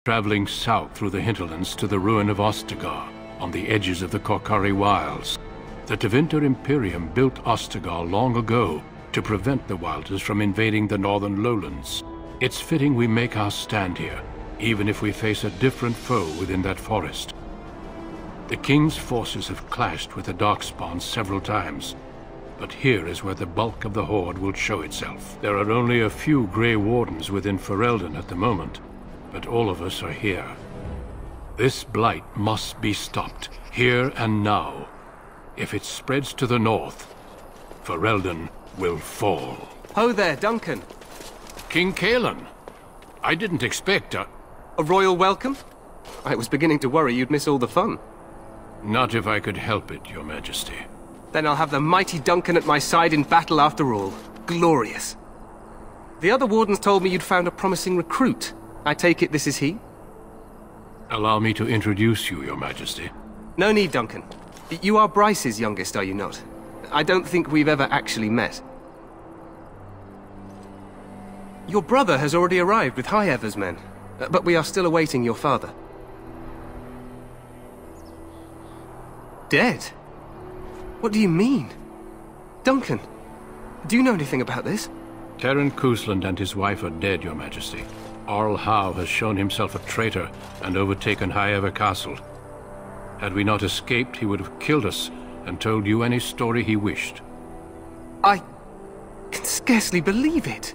traveling south through the hinterlands to the ruin of Ostagar, on the edges of the Korkari Wilds. The Tevinter Imperium built Ostagar long ago to prevent the Wilders from invading the northern lowlands. It's fitting we make our stand here, even if we face a different foe within that forest. The King's forces have clashed with the Darkspawn several times, but here is where the bulk of the Horde will show itself. There are only a few Grey Wardens within Ferelden at the moment, but all of us are here. This blight must be stopped, here and now. If it spreads to the north, Ferelden will fall. Ho there, Duncan. King Kaelan. I didn't expect a royal welcome? I was beginning to worry you'd miss all the fun. Not if I could help it, Your Majesty. Then I'll have the mighty Duncan at my side in battle after all. Glorious. The other wardens told me you'd found a promising recruit. I take it this is he? Allow me to introduce you, Your Majesty. No need, Duncan. You are Bryce's youngest, are you not? I don't think we've ever actually met. Your brother has already arrived with High Ever's men, but we are still awaiting your father. Dead? What do you mean? Duncan, do you know anything about this? Terran Cousland and his wife are dead, Your Majesty. Arl Howe has shown himself a traitor and overtaken High Ever Castle. Had we not escaped, he would have killed us and told you any story he wished. I can scarcely believe it.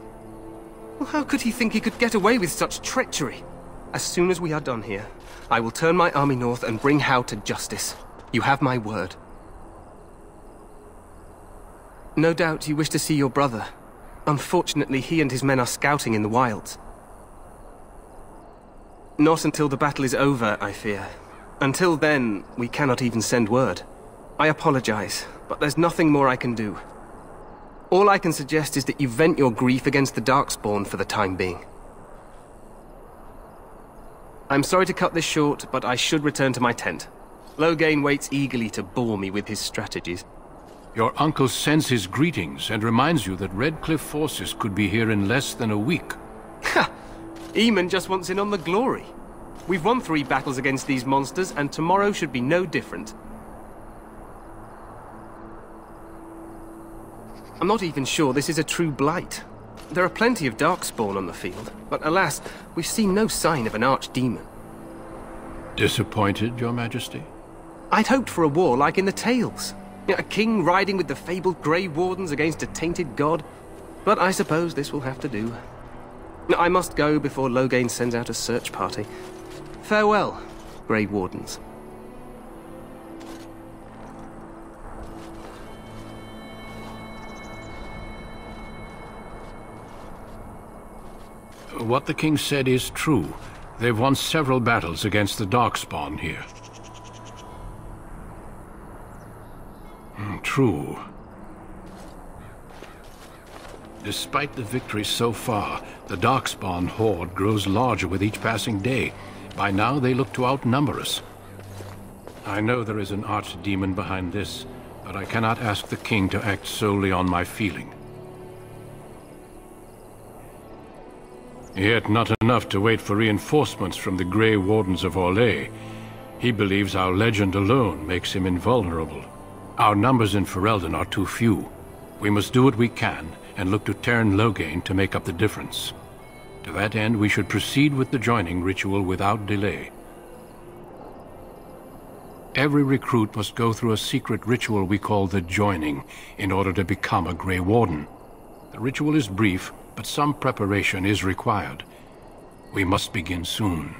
Well, how could he think he could get away with such treachery? As soon as we are done here, I will turn my army north and bring Howe to justice. You have my word. No doubt you wish to see your brother. Unfortunately, he and his men are scouting in the wilds. Not until the battle is over, I fear. Until then, we cannot even send word. I apologize, but there's nothing more I can do. All I can suggest is that you vent your grief against the Darkspawn for the time being. I'm sorry to cut this short, but I should return to my tent. Loghain waits eagerly to bore me with his strategies. Your uncle sends his greetings and reminds you that Redcliffe forces could be here in less than a week. Ha! Eamon just wants in on the glory. We've won 3 battles against these monsters, and tomorrow should be no different. I'm not even sure this is a true blight. There are plenty of Darkspawn on the field, but alas, we've seen no sign of an archdemon. Disappointed, Your Majesty? I'd hoped for a war like in the tales. A king riding with the fabled Grey Wardens against a tainted god. But I suppose this will have to do. I must go before Loghain sends out a search party. Farewell, Grey Wardens. What the king said is true. They've won several battles against the Darkspawn here. True. Despite the victory so far, the Darkspawn horde grows larger with each passing day. By now, they look to outnumber us. I know there is an archdemon behind this, but I cannot ask the king to act solely on my feeling. Yet not enough to wait for reinforcements from the Grey Wardens of Orlais. He believes our legend alone makes him invulnerable. Our numbers in Ferelden are too few. We must do what we can, and look to Terran Loghain to make up the difference. To that end, we should proceed with the joining ritual without delay. Every recruit must go through a secret ritual we call the Joining, in order to become a Grey Warden. The ritual is brief, but some preparation is required. We must begin soon.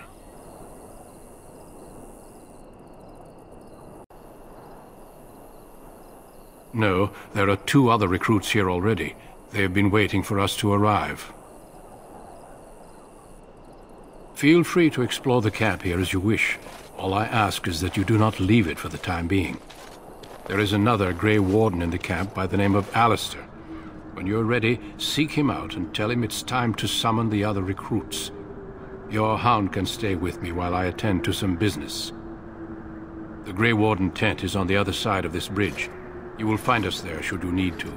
No, there are 2 other recruits here already. They have been waiting for us to arrive. Feel free to explore the camp here as you wish. All I ask is that you do not leave it for the time being. There is another Grey Warden in the camp by the name of Alistair. When you're ready, seek him out and tell him it's time to summon the other recruits. Your hound can stay with me while I attend to some business. The Grey Warden tent is on the other side of this bridge. You will find us there should you need to.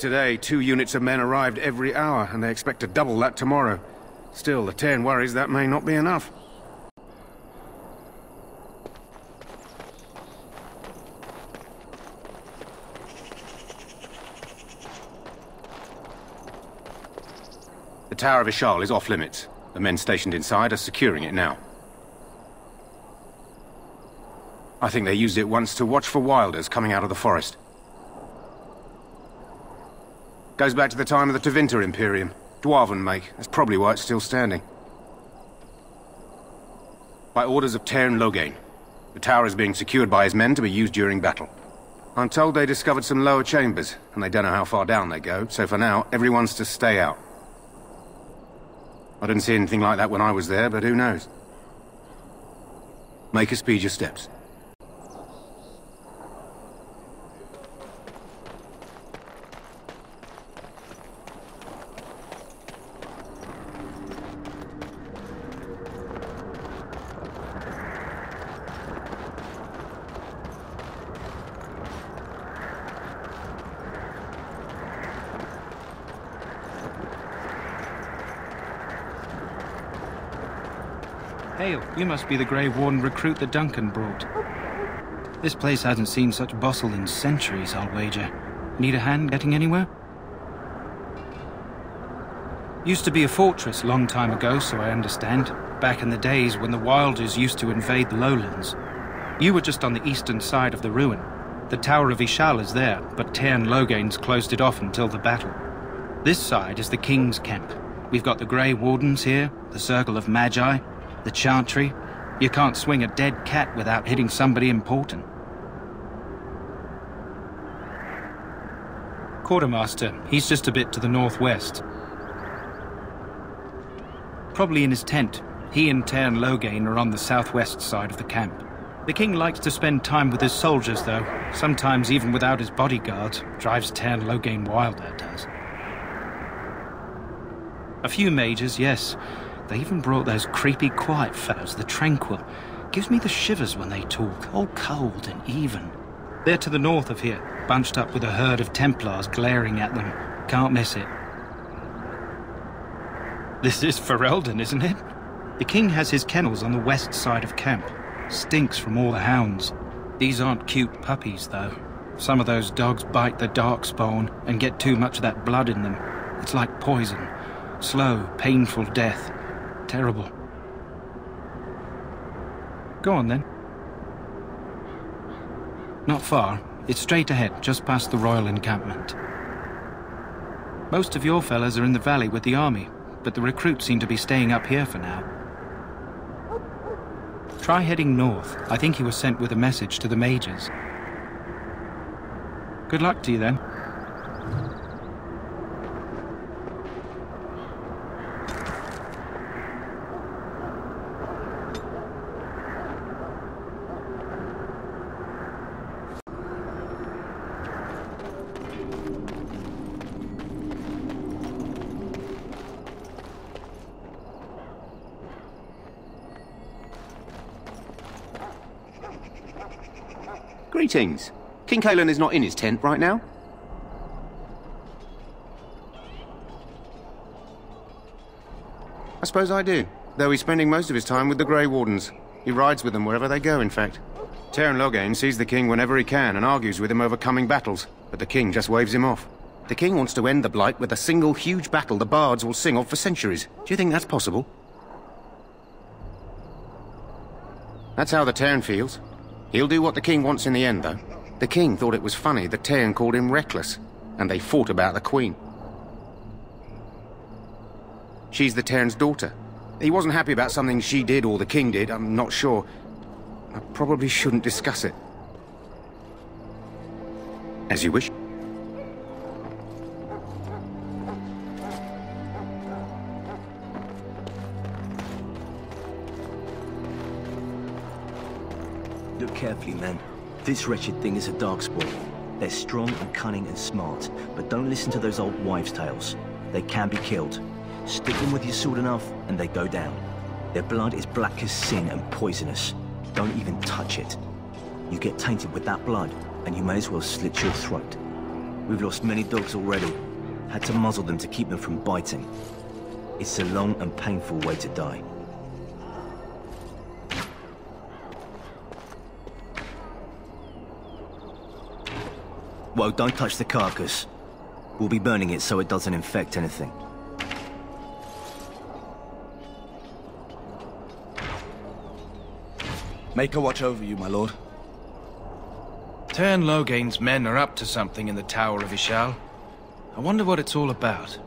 Today, 2 units of men arrived every hour, and they expect to double that tomorrow. Still, the Terran worries that may not be enough. The Tower of Ishal is off-limits. The men stationed inside are securing it now. I think they used it once to watch for wilders coming out of the forest. Goes back to the time of the Tevinter Imperium. Dwarven make. That's probably why it's still standing. By orders of Terran Loghain. The tower is being secured by his men to be used during battle. I'm told they discovered some lower chambers, and they don't know how far down they go, so for now, everyone's to stay out. I didn't see anything like that when I was there, but who knows? Make us speed your steps. Hail, you must be the Grey Warden recruit that Duncan brought. This place hasn't seen such bustle in centuries, I'll wager. Need a hand getting anywhere? Used to be a fortress long time ago, so I understand. Back in the days when the Wilders used to invade the lowlands. You were just on the eastern side of the ruin. The Tower of Ishal is there, but Terran Loghain's closed it off until the battle. This side is the King's camp. We've got the Grey Wardens here, the Circle of Magi, the Chantry. You can't swing a dead cat without hitting somebody important. Quartermaster, he's just a bit to the northwest. Probably in his tent. He and Terran Loghain are on the southwest side of the camp. The King likes to spend time with his soldiers, though. Sometimes even without his bodyguards. Drives Terran Loghain wild, that does. A few mages, yes. They even brought those creepy quiet fellows, the Tranquil. Gives me the shivers when they talk, all cold and even. They're to the north of here, bunched up with a herd of Templars glaring at them. Can't miss it. This is Ferelden, isn't it? The King has his kennels on the west side of camp. Stinks from all the hounds. These aren't cute puppies, though. Some of those dogs bite the darkspawn and get too much of that blood in them. It's like poison. Slow, painful death. Terrible. Go on, then. Not far. It's straight ahead, just past the royal encampment. Most of your fellas are in the valley with the army, but the recruits seem to be staying up here for now. Try heading north. I think he was sent with a message to the mages. Good luck to you, then. Greetings. King Cailan is not in his tent right now? I suppose I do, though he's spending most of his time with the Grey Wardens. He rides with them wherever they go, in fact. Terran Loghain sees the King whenever he can and argues with him over coming battles, but the King just waves him off. The King wants to end the Blight with a single huge battle the bards will sing of for centuries. Do you think that's possible? That's how the Terran feels. He'll do what the King wants in the end, though. The King thought it was funny that Terran called him reckless, and they fought about the Queen. She's the Terran's daughter. He wasn't happy about something she did or the King did, I'm not sure. I probably shouldn't discuss it. As you wish. Look carefully, man. This wretched thing is a darkspawn. They're strong and cunning and smart, but don't listen to those old wives' tales. They can be killed. Stick them with your sword enough, and they go down. Their blood is black as sin and poisonous. Don't even touch it. You get tainted with that blood, and you may as well slit your throat. We've lost many dogs already. Had to muzzle them to keep them from biting. It's a long and painful way to die. Well, don't touch the carcass. We'll be burning it so it doesn't infect anything. Make a watch over you, my lord. Tern Logain's men are up to something in the Tower of Ishal. I wonder what it's all about.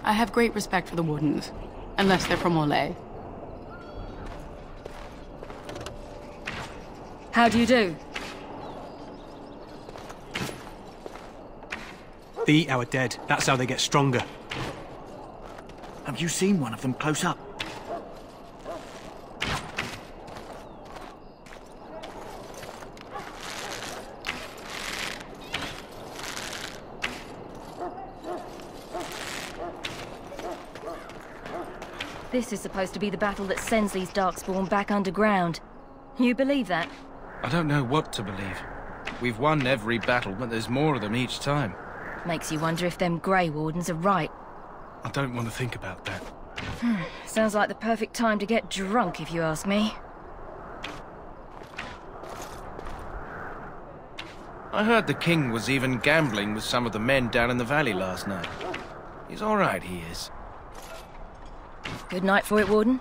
I have great respect for the Wardens, unless they're from Orlais. How do you do? They eat our dead. That's how they get stronger. Have you seen one of them close up? This is supposed to be the battle that sends these Darkspawn back underground. You believe that? I don't know what to believe. We've won every battle, but there's more of them each time. Makes you wonder if them Grey Wardens are right. I don't want to think about that. Sounds like the perfect time to get drunk, if you ask me. I heard the king was even gambling with some of the men down in the valley last night. He's all right, he is. Good night for it, Warden.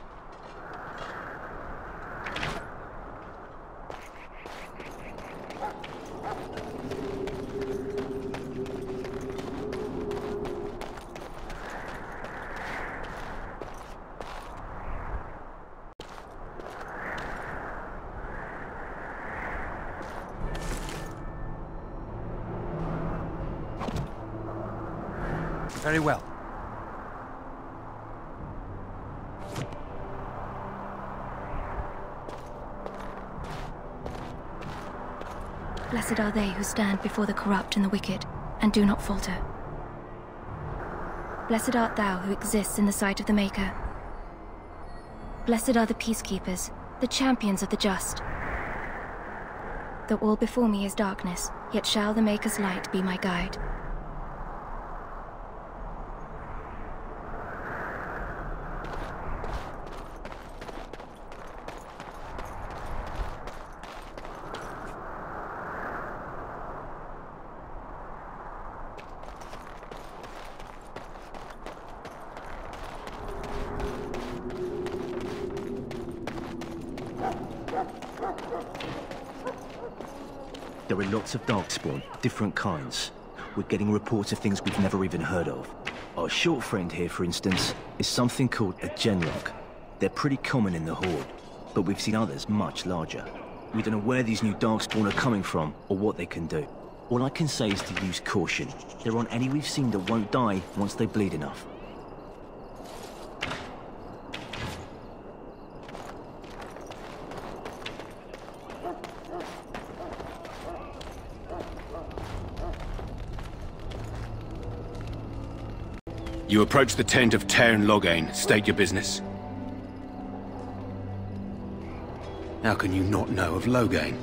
Very well. Blessed are they who stand before the corrupt and the wicked, and do not falter. Blessed art thou who exists in the sight of the Maker. Blessed are the peacekeepers, the champions of the just. Though all before me is darkness, yet shall the Maker's light be my guide. There are lots of Darkspawn, different kinds. We're getting reports of things we've never even heard of. Our short friend here, for instance, is something called a Genlock. They're pretty common in the Horde, but we've seen others much larger. We don't know where these new Darkspawn are coming from, or what they can do. All I can say is to use caution. There aren't any we've seen that won't die once they bleed enough. You approach the tent of Tern Logain. State your business. How can you not know of Logain?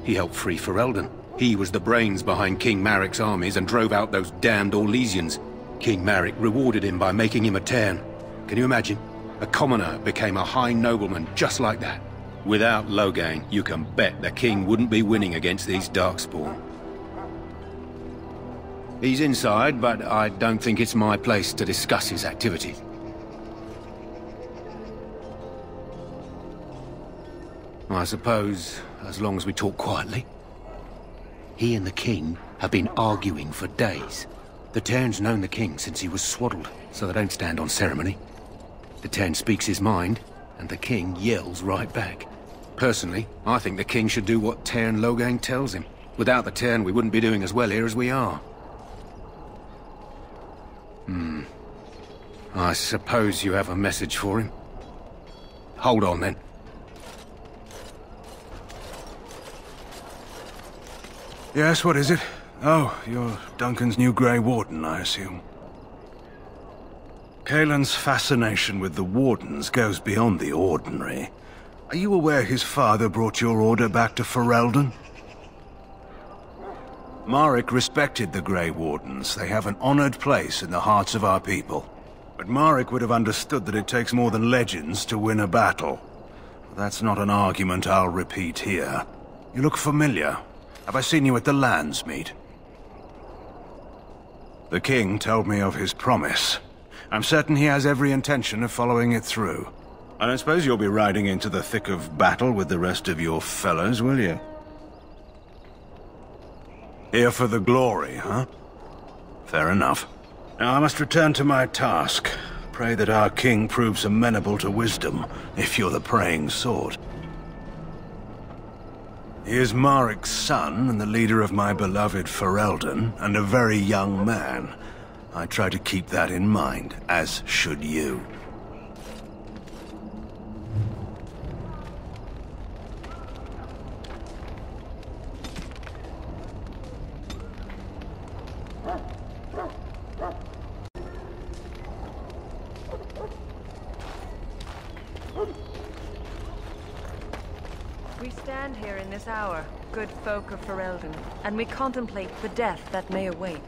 He helped free Ferelden. He was the brains behind King Maric's armies and drove out those damned Orlesians. King Maric rewarded him by making him a Tern. Can you imagine? A commoner became a high nobleman just like that. Without Logain, you can bet the king wouldn't be winning against these Darkspawn. He's inside, but I don't think it's my place to discuss his activities. I suppose, as long as we talk quietly. He and the king have been arguing for days. The Tern's known the king since he was swaddled, so they don't stand on ceremony. The Tern speaks his mind, and the king yells right back. Personally, I think the king should do what Tern Logain tells him. Without the Tern, we wouldn't be doing as well here as we are. I suppose you have a message for him. Hold on, then. Yes, what is it? Oh, you're Duncan's new Grey Warden, I assume. Caelan's fascination with the Wardens goes beyond the ordinary. Are you aware his father brought your order back to Ferelden? Marek respected the Grey Wardens. They have an honored place in the hearts of our people. But Marek would have understood that it takes more than legends to win a battle. That's not an argument I'll repeat here. You look familiar. Have I seen you at the Lands meet? The king told me of his promise. I'm certain he has every intention of following it through. I don't suppose you'll be riding into the thick of battle with the rest of your fellows, will you? Here for the glory, huh? Fair enough. Now I must return to my task. Pray that our king proves amenable to wisdom, if you're the praying sort. He is Marek's son, and the leader of my beloved Ferelden, and a very young man. I try to keep that in mind, as should you. We stand here in this hour, good folk of Ferelden, and we contemplate the death that may await.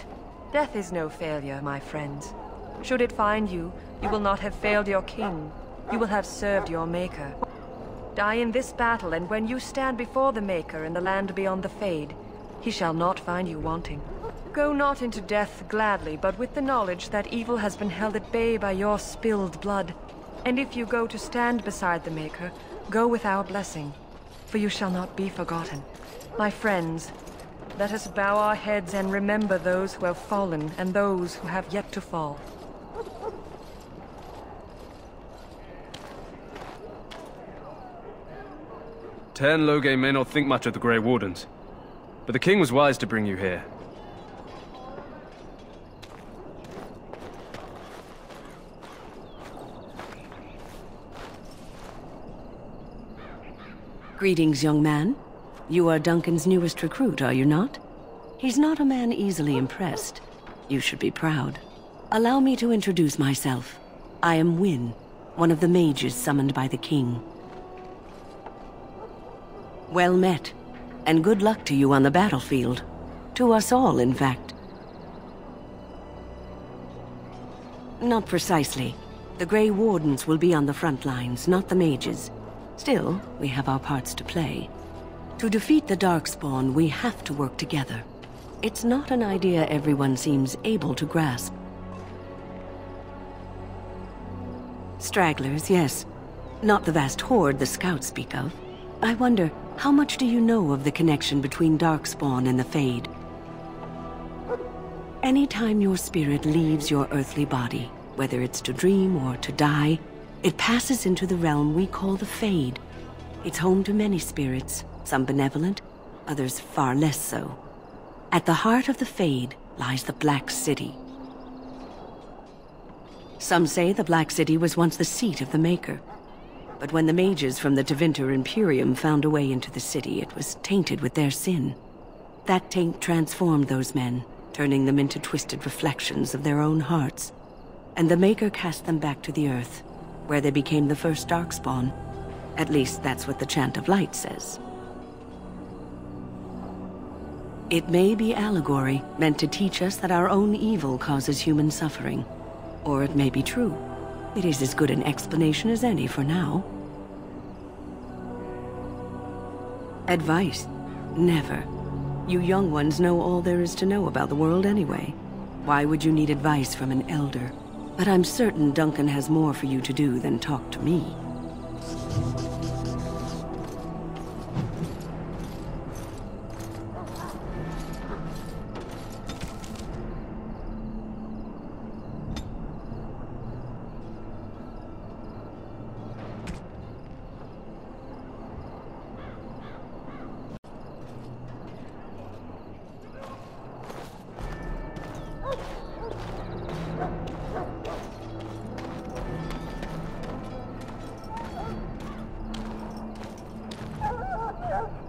Death is no failure, my friends. Should it find you, you will not have failed your king. You will have served your maker. Die in this battle, and when you stand before the Maker in the land beyond the Fade, he shall not find you wanting. Go not into death gladly, but with the knowledge that evil has been held at bay by your spilled blood. And if you go to stand beside the Maker, go with our blessing, for you shall not be forgotten. My friends, let us bow our heads and remember those who have fallen and those who have yet to fall. Teyrn Loghain may not think much of the Grey Wardens, but the king was wise to bring you here. Greetings, young man. You are Duncan's newest recruit, are you not? He's not a man easily impressed. You should be proud. Allow me to introduce myself. I am Wynne, one of the mages summoned by the king. Well met, and good luck to you on the battlefield. To us all, in fact. Not precisely. The Grey Wardens will be on the front lines, not the mages. Still, we have our parts to play. To defeat the Darkspawn, we have to work together. It's not an idea everyone seems able to grasp. Stragglers, yes. Not the vast horde the scouts speak of. I wonder, how much do you know of the connection between Darkspawn and the Fade? Anytime your spirit leaves your earthly body, whether it's to dream or to die, it passes into the realm we call the Fade. It's home to many spirits, some benevolent, others far less so. At the heart of the Fade lies the Black City. Some say the Black City was once the seat of the Maker. But when the mages from the Tevinter Imperium found a way into the city, it was tainted with their sin. That taint transformed those men, turning them into twisted reflections of their own hearts. And the Maker cast them back to the Earth, where they became the first Darkspawn. At least that's what the Chant of Light says. It may be allegory, meant to teach us that our own evil causes human suffering. Or it may be true. It is as good an explanation as any for now. Advice? Never. You young ones know all there is to know about the world anyway. Why would you need advice from an elder? But I'm certain Duncan has more for you to do than talk to me.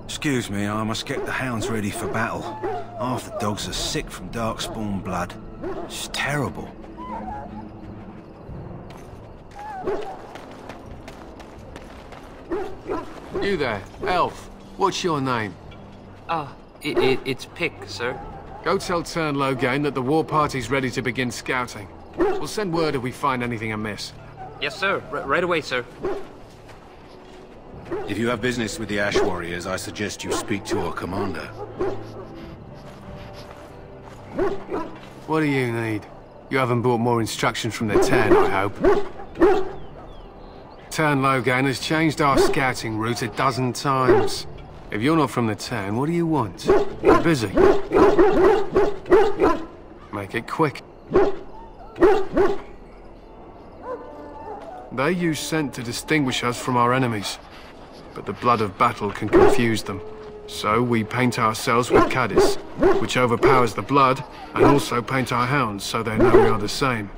Excuse me, I must get the hounds ready for battle. Half the dogs are sick from Darkspawn blood. It's terrible. You there, elf. What's your name? It's Pick, sir. Go tell Tern Logain that the war party's ready to begin scouting. We'll send word if we find anything amiss. Yes, sir. Right away, sir. If you have business with the Ash Warriors, I suggest you speak to our commander. What do you need? You haven't brought more instructions from the Tern, I hope. Tern Logain has changed our scouting route a dozen times. If you're not from the Tern, what do you want? You're busy. Make it quick. They use scent to distinguish us from our enemies, but the blood of battle can confuse them. So we paint ourselves with Caddis, which overpowers the blood, and also paint our hounds so they know we are the same.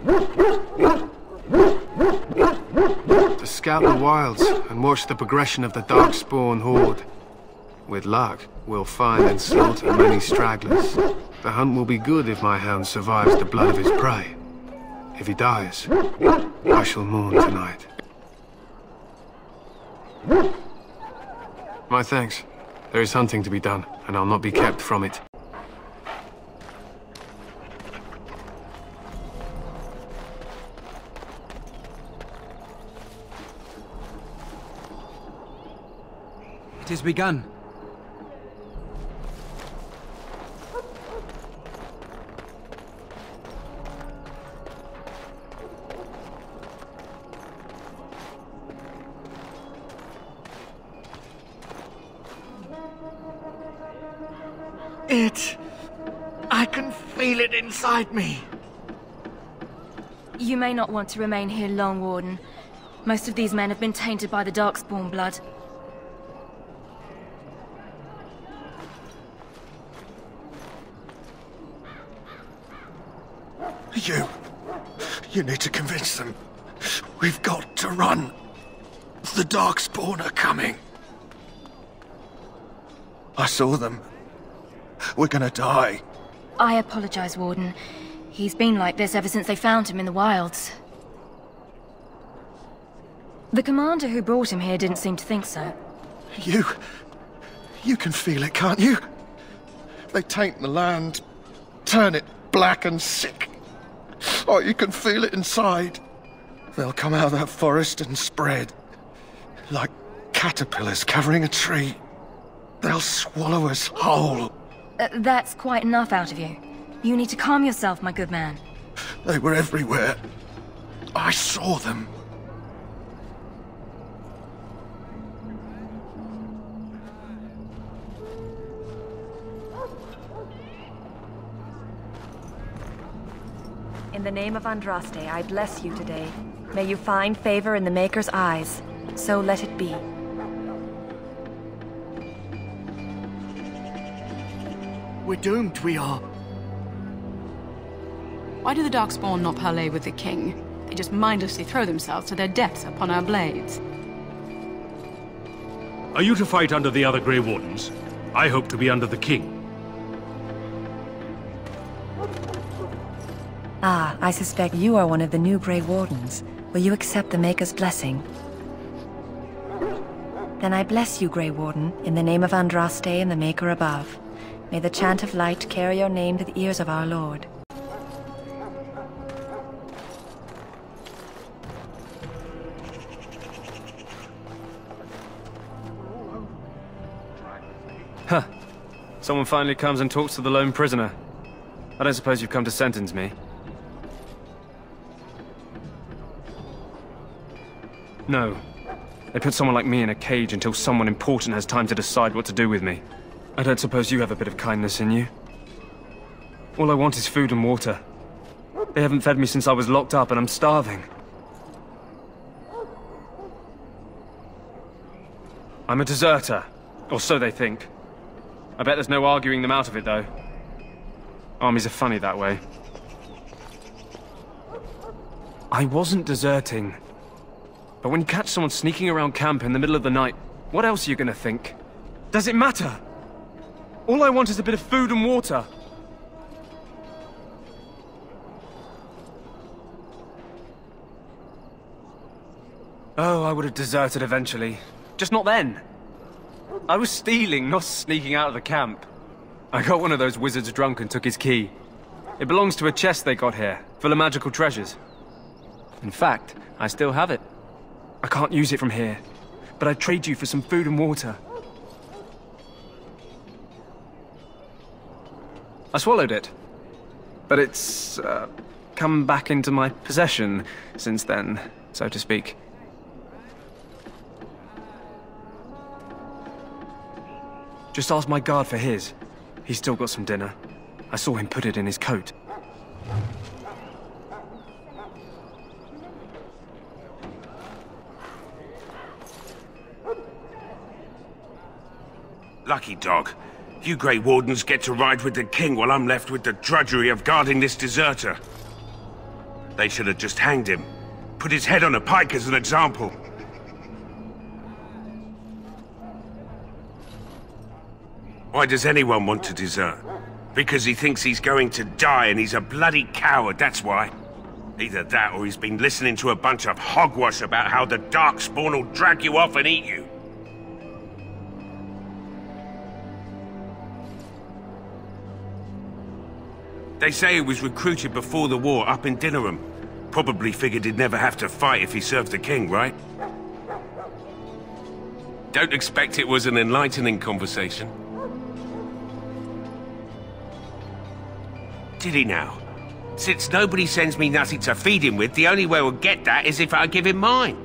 To scout the wilds and watch the progression of the Darkspawn horde. With luck, we'll find and slaughter many stragglers. The hunt will be good if my hound survives the blood of his prey. If he dies, I shall mourn tonight. My thanks. There is hunting to be done, and I'll not be kept from it. It has begun. I can feel it inside me. You may not want to remain here long, Warden. Most of these men have been tainted by the Darkspawn blood. You need to convince them. We've got to run. The Darkspawn are coming. I saw them. We're gonna die. I apologize, Warden. He's been like this ever since they found him in the wilds. The commander who brought him here didn't seem to think so. You can feel it, can't you? They taint the land, turn it black and sick. Oh, you can feel it inside. They'll come out of that forest and spread. Like caterpillars covering a tree. They'll swallow us whole. That's quite enough out of you. You need to calm yourself, my good man. They were everywhere. I saw them. In the name of Andraste, I bless you today. May you find favor in the Maker's eyes. So let it be. We're doomed, we are. Why do the Darkspawn not parley with the king? They just mindlessly throw themselves to their deaths upon our blades. Are you to fight under the other Grey Wardens? I hope to be under the king. Ah, I suspect you are one of the new Grey Wardens. Will you accept the Maker's blessing? Then I bless you, Grey Warden, in the name of Andraste and the Maker above. May the chant of light carry your name to the ears of our Lord. Huh. Someone finally comes and talks to the lone prisoner. I don't suppose you've come to sentence me. No. They put someone like me in a cage until someone important has time to decide what to do with me. I don't suppose you have a bit of kindness in you? All I want is food and water. They haven't fed me since I was locked up and I'm starving. I'm a deserter, or so they think. I bet there's no arguing them out of it, though. Armies are funny that way. I wasn't deserting. But when you catch someone sneaking around camp in the middle of the night, what else are you gonna think? Does it matter? All I want is a bit of food and water. Oh, I would have deserted eventually. Just not then. I was stealing, not sneaking out of the camp. I got one of those wizards drunk and took his key. It belongs to a chest they got here, full of magical treasures. In fact, I still have it. I can't use it from here, but I'd trade you for some food and water. I swallowed it, but it's come back into my possession since then, so to speak. Just ask my guard for his. He's still got some dinner. I saw him put it in his coat. Lucky dog. You Grey Wardens get to ride with the king while I'm left with the drudgery of guarding this deserter. They should have just hanged him. Put his head on a pike as an example. Why does anyone want to desert? Because he thinks he's going to die and he's a bloody coward, that's why. Either that or he's been listening to a bunch of hogwash about how the Darkspawn will drag you off and eat you. They say he was recruited before the war up in Dinnerham. Probably figured he'd never have to fight if he served the king, right? Don't expect it was an enlightening conversation. Did he now? Since nobody sends me nothing to feed him with, the only way we'll get that is if I give him mine.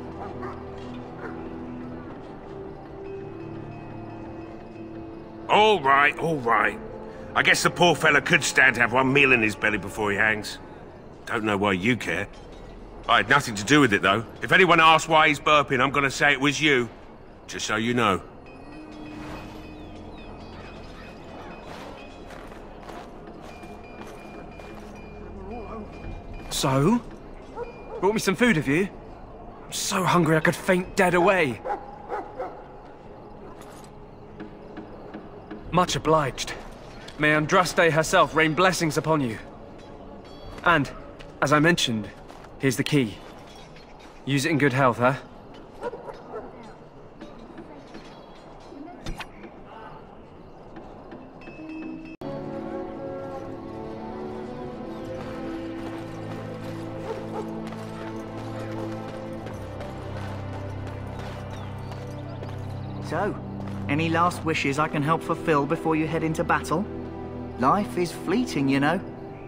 All right, all right. I guess the poor fella could stand to have one meal in his belly before he hangs. Don't know why you care. I had nothing to do with it, though. If anyone asks why he's burping, I'm gonna say it was you. Just so you know. So? Brought me some food, have you? I'm so hungry I could faint dead away. Much obliged. May Andraste herself rain blessings upon you. And, as I mentioned, here's the key. Use it in good health, huh? So, any last wishes I can help fulfill before you head into battle? Life is fleeting, you know.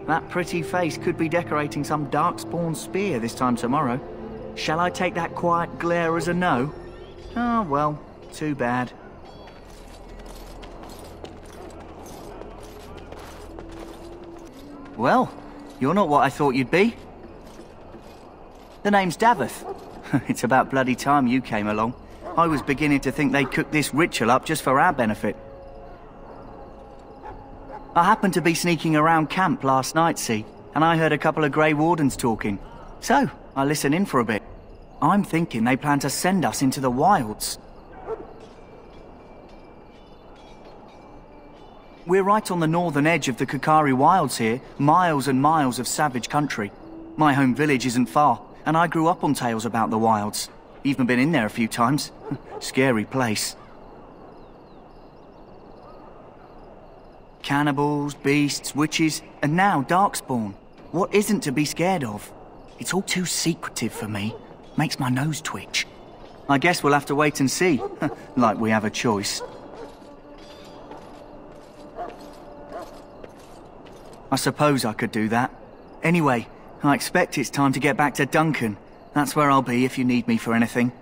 That pretty face could be decorating some Darkspawn spear this time tomorrow. Shall I take that quiet glare as a no? Oh, well, too bad. Well, you're not what I thought you'd be. The name's Daveth. It's about bloody time you came along. I was beginning to think they'd cooked this ritual up just for our benefit. I happened to be sneaking around camp last night, see, and I heard a couple of Grey Wardens talking. So, I listened in for a bit. I'm thinking they plan to send us into the wilds. We're right on the northern edge of the Kokari Wilds here, miles and miles of savage country. My home village isn't far, and I grew up on tales about the wilds. Even been in there a few times. Scary place. Cannibals, beasts, witches, and now Darkspawn. What isn't to be scared of? It's all too secretive for me. Makes my nose twitch. I guess we'll have to wait and see. Like we have a choice. I suppose I could do that. Anyway, I expect it's time to get back to Duncan. That's where I'll be if you need me for anything.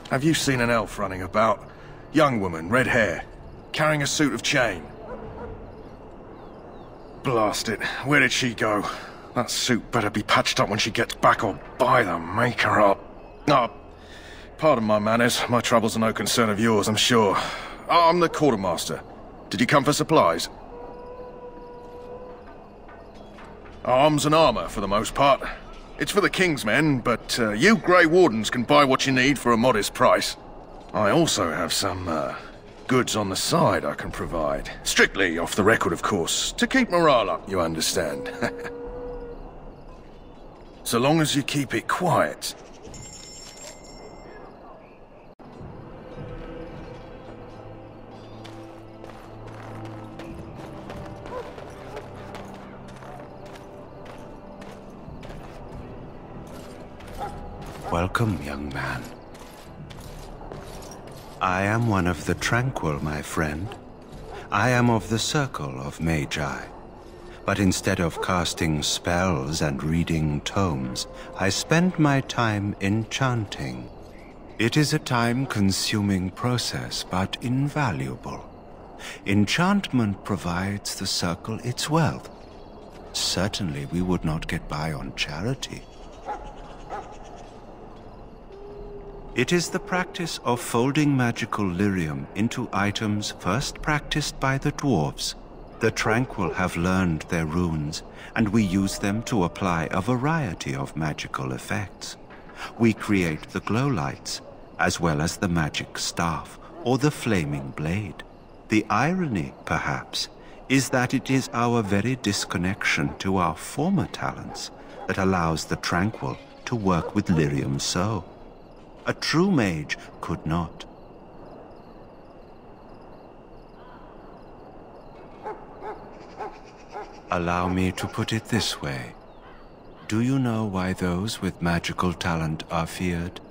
Have you seen an elf running about? Young woman, red hair, carrying a suit of chain. Blast it. Where did she go? That suit better be patched up when she gets back or by the maker up. Oh, pardon my manners. My troubles are no concern of yours, I'm sure. I'm the quartermaster. Did you come for supplies? Arms and armor, for the most part. It's for the King's men, but you Grey Wardens can buy what you need for a modest price. I also have some, goods on the side I can provide. Strictly off the record, of course. To keep morale up, you understand. So long as you keep it quiet. Welcome, young man. I am one of the Tranquil, my friend. I am of the Circle of Magi. But instead of casting spells and reading tomes, I spend my time enchanting. It is a time-consuming process, but invaluable. Enchantment provides the Circle its wealth. Certainly we would not get by on charity. It is the practice of folding magical lyrium into items first practiced by the dwarves. The Tranquil have learned their runes, and we use them to apply a variety of magical effects. We create the glow lights, as well as the magic staff or the flaming blade. The irony, perhaps, is that it is our very disconnection to our former talents that allows the Tranquil to work with lyrium so. A true mage could not. Allow me to put it this way. Do you know why those with magical talent are feared?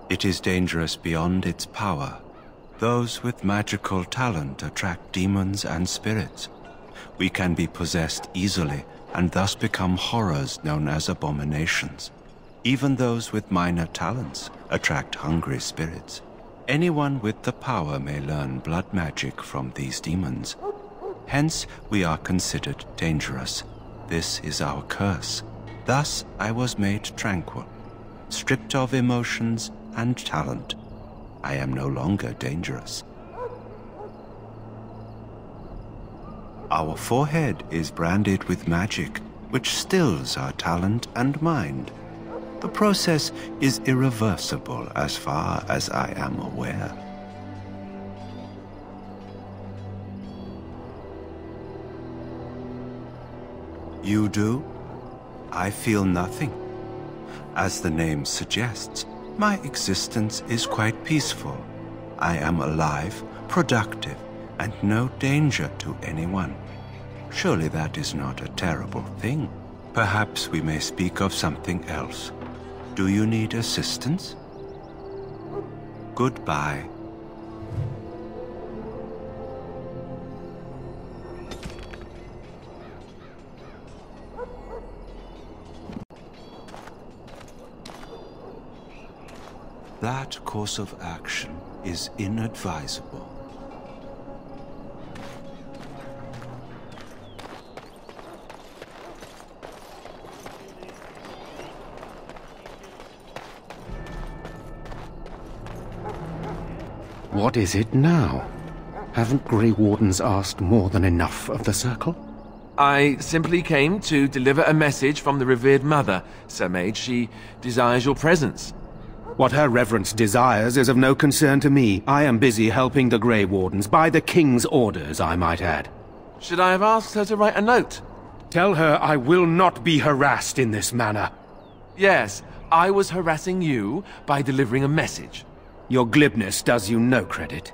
It is dangerous beyond its power. Those with magical talent attract demons and spirits. We can be possessed easily and thus become horrors known as abominations. Even those with minor talents attract hungry spirits. Anyone with the power may learn blood magic from these demons. Hence, we are considered dangerous. This is our curse. Thus, I was made tranquil, stripped of emotions and talent. I am no longer dangerous. Our forehead is branded with magic, which stills our talent and mind. The process is irreversible as far as I am aware. You do? I feel nothing. As the name suggests, my existence is quite peaceful. I am alive, productive, and no danger to anyone. Surely that is not a terrible thing. Perhaps we may speak of something else. Do you need assistance? Goodbye. That course of action is inadvisable. What is it now? Haven't Grey Wardens asked more than enough of the Circle? I simply came to deliver a message from the revered mother, Sir Mage. She desires your presence. What her reverence desires is of no concern to me. I am busy helping the Grey Wardens, by the King's orders, I might add. Should I have asked her to write a note? Tell her I will not be harassed in this manner. Yes, I was harassing you by delivering a message. Your glibness does you no credit.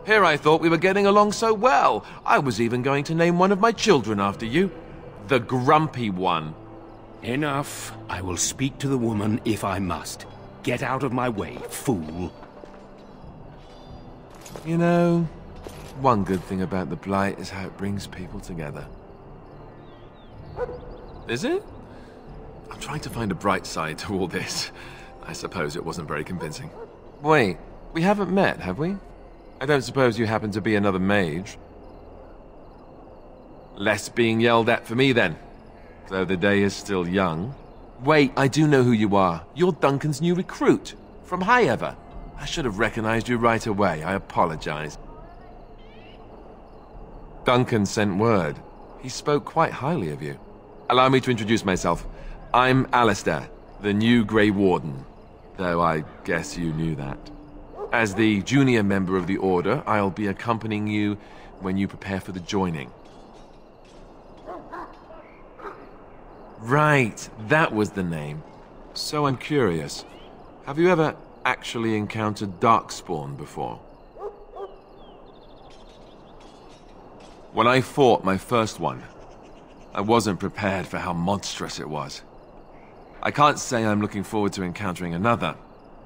Here I thought we were getting along so well. I was even going to name one of my children after you. The Grumpy One. Enough. I will speak to the woman if I must. Get out of my way, fool. You know, one good thing about the Blight is how it brings people together. Is it? I'm trying to find a bright side to all this. I suppose it wasn't very convincing. Wait, we haven't met, have we? I don't suppose you happen to be another mage. Less being yelled at for me, then. Though the day is still young. Wait, I do know who you are. You're Duncan's new recruit. From Highever. I should have recognized you right away. I apologize. Duncan sent word. He spoke quite highly of you. Allow me to introduce myself. I'm Alistair, the new Grey Warden. Though I guess you knew that. As the junior member of the Order, I'll be accompanying you when you prepare for the joining. Right, that was the name. So I'm curious. Have you ever actually encountered Darkspawn before? When I fought my first one, I wasn't prepared for how monstrous it was. I can't say I'm looking forward to encountering another.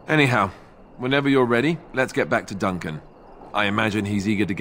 Anyhow, whenever you're ready, let's get back to Duncan. I imagine he's eager to get